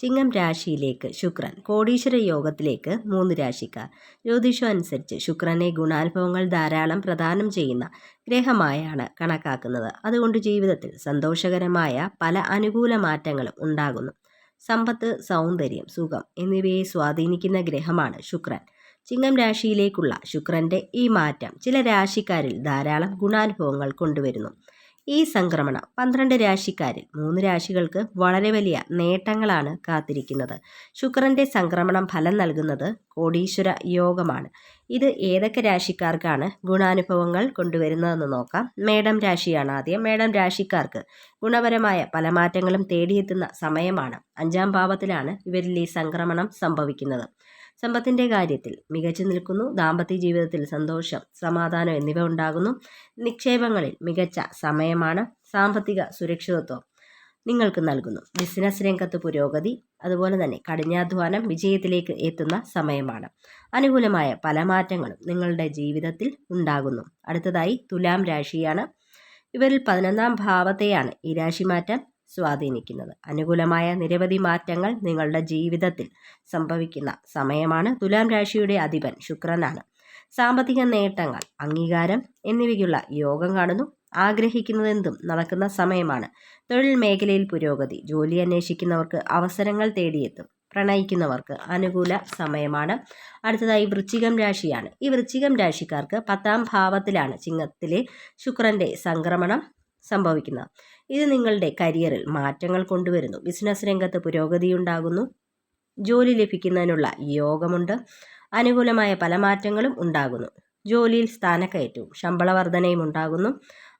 ചിങ്ങം രാശിയിലേക്ക് ശുക്രൻ. കോടീശ്വര യോഗത്തിലേക്ക് 3 രാശിക്കാർ. ജ്യോതിഷം അനുസരിച്ച് ശുക്രനെ ഗുണാനുഭവങ്ങൾ ധാരാളം പ്രദാനം ചെയ്യുന്ന ഗ്രഹമായാണ് കണക്കാക്കുന്നത്. അതുകൊണ്ട് ജീവിതത്തിൽ സന്തോഷകരമായ പല അനുകൂല മാറ്റങ്ങളും ഉണ്ടാകുന്നു. സമ്പത്ത്, സൗന്ദര്യം, സുഖം എന്നിവയെ സ്വാധീനിക്കുന്ന ഗ്രഹമാണ് ശുക്രൻ. ചിങ്ങം രാശിയിലേക്കുള്ള ശുക്രന്റെ ഈ മാറ്റം ചില രാശിക്കാരിൽ ധാരാളം ഗുണാനുഭവങ്ങൾ കൊണ്ടുവരുന്നു. ഈ സംക്രമണം 12 രാശിക്കാരിൽ 3 രാശികൾക്ക് വളരെ വലിയ നേട്ടങ്ങളാണ് കാത്തിരിക്കുന്നത്. ശുക്രന്റെ സംക്രമണം ഫലം നൽകുന്നത് കോടീശ്വര യോഗമാണ്. ഇത് ഏതൊക്കെ രാശിക്കാർക്കാണ് ഗുണാനുഭവങ്ങൾ കൊണ്ടുവരുന്നതെന്ന് നോക്കാം. മേടം രാശിയാണ് ആദ്യം. മേടം രാശിക്കാർക്ക് ഗുണപരമായ പല മാറ്റങ്ങളും തേടിയെത്തുന്ന സമയമാണ്. 5-ാം ഭാവത്തിലാണ് ഇവരിൽ ഈ സംക്രമണം സംഭവിക്കുന്നത്. സമ്പത്തിന്റെ കാര്യത്തിൽ മികച്ചു നിൽക്കുന്നു. ദാമ്പത്യ ജീവിതത്തിൽ സന്തോഷം, സമാധാനം എന്നിവ ഉണ്ടാകുന്നു. നിക്ഷേപങ്ങളിൽ മികച്ച സമയമാണ്. സാമ്പത്തിക സുരക്ഷിതത്വം നിങ്ങൾക്ക് നൽകുന്നു. ബിസിനസ് രംഗത്ത് പുരോഗതി, അതുപോലെ തന്നെ കഠിനാധ്വാനം വിജയത്തിലേക്ക് എത്തുന്ന സമയമാണ്. അനുകൂലമായ പല മാറ്റങ്ങളും നിങ്ങളുടെ ജീവിതത്തിൽ ഉണ്ടാകുന്നു. അടുത്തതായി തുലാം രാശിയാണ്. ഇവരിൽ 11-ാം ഭാവത്തെയാണ് ഈ രാശിമാറ്റം സ്വാധീനിക്കുന്നത്. അനുകൂലമായ നിരവധി മാറ്റങ്ങൾ നിങ്ങളുടെ ജീവിതത്തിൽ സംഭവിക്കുന്ന സമയമാണ്. തുലാം രാശിയുടെ അധിപൻ ശുക്രനാണ്. സാമ്പത്തിക നേട്ടങ്ങൾ, അംഗീകാരം എന്നിവയ്ക്കുള്ള യോഗം കാണുന്നു. ആഗ്രഹിക്കുന്നതെന്തും നടക്കുന്ന സമയമാണ്. തൊഴിൽ മേഖലയിൽ പുരോഗതി, ജോലി അന്വേഷിക്കുന്നവർക്ക് അവസരങ്ങൾ തേടിയെത്തും. പ്രണയിക്കുന്നവർക്ക് അനുകൂല സമയമാണ്. അടുത്തതായി വൃശ്ചികം രാശിയാണ്. ഈ വൃശ്ചികം രാശിക്കാർക്ക് 10-ാം ഭാവത്തിലാണ് ചിങ്ങത്തിലെ ശുക്രന്റെ സംക്രമണം സംഭവിക്കുന്നത്. ഇത് നിങ്ങളുടെ കരിയറിൽ മാറ്റങ്ങൾ കൊണ്ടുവരുന്നു. ബിസിനസ് രംഗത്ത് പുരോഗതിയുണ്ടാകുന്നു. ജോലി ലഭിക്കുന്നതിനുള്ള യോഗമുണ്ട്. അനുകൂലമായ പല മാറ്റങ്ങളും ഉണ്ടാകുന്നു. ജോലിയിൽ സ്ഥാനക്കയറ്റവും ശമ്പള വർധനയും ഉണ്ടാകുന്നു.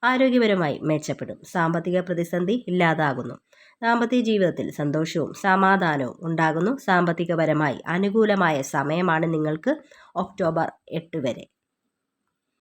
ആരോഗ്യപരമായി മെച്ചപ്പെടും. സാമ്പത്തിക പ്രതിസന്ധി ഇല്ലാതാകുന്നു. ദാമ്പത്യ ജീവിതത്തിൽ സന്തോഷവും സമാധാനവും ഉണ്ടാകുന്നു. സാമ്പത്തികപരമായി അനുകൂലമായ സമയമാണ് നിങ്ങൾക്ക് ഒക്ടോബർ 8 വരെ.